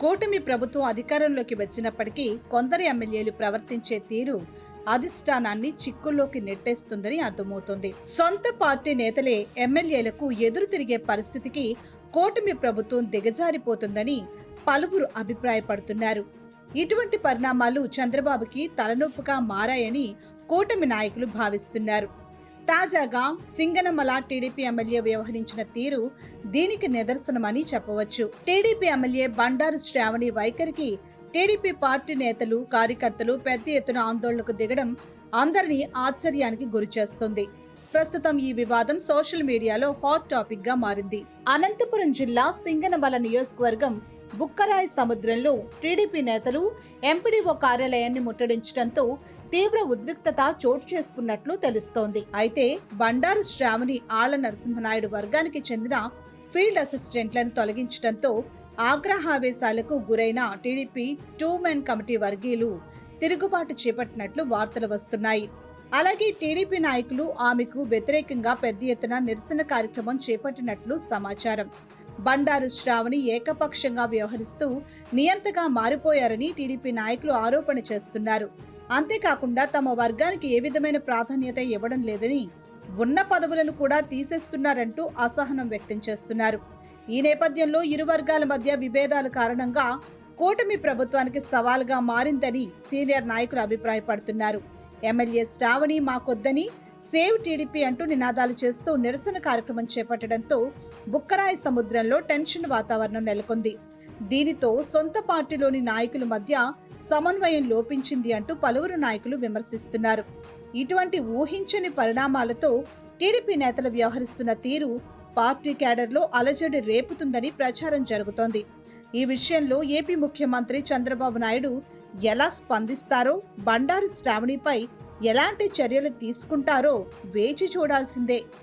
కూటమి ప్రభుత్వం అధికారంలోకి వచ్చినప్పటికీ కొందరు ఎమ్మెల్యేలు ప్రవర్తించే తీరు అధిష్టానాన్ని చిక్కుల్లోకి నెట్టేస్తుందని అర్థమవుతోంది. సొంత పార్టీ నేతలే ఎమ్మెల్యేలకు ఎదురు తిరిగే పరిస్థితికి కూటమి ప్రభుత్వం దిగజారిపోతుందని పలువురు అభిప్రాయపడుతున్నారు. ఇటువంటి పరిణామాలు చంద్రబాబుకి తలనొప్పిగా మారాయని కూటమి నాయకులు భావిస్తున్నారు. తాజాగా సింగనమల టీడీపీ ఎమ్మెల్యే వ్యవహరించిన తీరు దీనికి నిదర్శనమని చెప్పవచ్చు. టీడీపీ ఎమ్మెల్యే బండారు శ్రావణి వైఖరికి టీడీపీ పార్టీ నేతలు, కార్యకర్తలు పెద్ద ఎత్తున ఆందోళనకు దిగడం అందరినీ ఆశ్చర్యానికి గురిచేస్తుంది. ప్రస్తుతం ఈ వివాదం సోషల్ మీడియాలో హాట్ టాపిక్ గా మారింది. అనంతపురం జిల్లా సింగనమల నియోజకవర్గం బుక్కరాయి సముద్రంలో టీడీపీ నేతలు ఎంపీడీఓ కార్యాలయాన్ని ముట్టడించడంతో తీవ్ర ఉద్రిక్తత చోటు చేసుకున్నట్లు తెలుస్తోంది. అయితే బండారు శ్రావణి ఆళ్ల నరసింహనాయుడు వర్గానికి చెందిన ఫీల్డ్ అసిస్టెంట్లను తొలగించడంతో ఆగ్రహావేశాలకు గురైన టీడీపీ 2 మెన్ కమిటీ వర్గీయులు తిరుగుబాటు చేపట్టినట్లు వార్తలు వస్తున్నాయి. అలాగే టీడీపీ నాయకులు ఆమెకు వ్యతిరేకంగా పెద్ద ఎత్తున నిరసన కార్యక్రమం చేపట్టినట్లు సమాచారం. బండారు శ్రావణి ఏకపక్షంగా వ్యవహరిస్తూ నియంతగా మారిపోయారని టీడీపీ నాయకులు ఆరోపణ చేస్తున్నారు. అంతేకాకుండా తమ వర్గానికి ఏ విధమైన ప్రాధాన్యత ఇవ్వడం లేదని, ఉన్న పదవులను కూడా తీసేస్తున్నారంటూ అసహనం వ్యక్తం చేస్తున్నారు. ఈ నేపథ్యంలో ఇరు వర్గాల మధ్య విభేదాల కారణంగా కూటమి ప్రభుత్వానికి సవాల్గా మారిందని సీనియర్ నాయకులు అభిప్రాయపడుతున్నారు. ఎమ్మెల్యే శ్రావణి మాకొద్దని, సేవ్ టీడీపీ అంటూ నినాదాలు చేస్తూ నిరసన కార్యక్రమం చేపట్టడంతో బుక్కరాయి సముద్రంలో టెన్షన్ వాతావరణం నెలకొంది. దీనితో సొంత పార్టీలోని నాయకుల మధ్య సమన్వయం లోపించింది అంటూ పలువురు నాయకులు విమర్శిస్తున్నారు. ఇటువంటి ఊహించని పరిణామాలతో టీడీపీ నేతలు వ్యవహరిస్తున్న తీరు పార్టీ క్యాడర్లో అలజడి రేపుతుందని ప్రచారం జరుగుతోంది. ఈ విషయంలో ఏపీ ముఖ్యమంత్రి చంద్రబాబు నాయుడు ఎలా స్పందిస్తారో, బండారు శ్రావణిపై ఎలాంటి చర్యలు తీసుకుంటారో వేచి చూడాల్సిందే.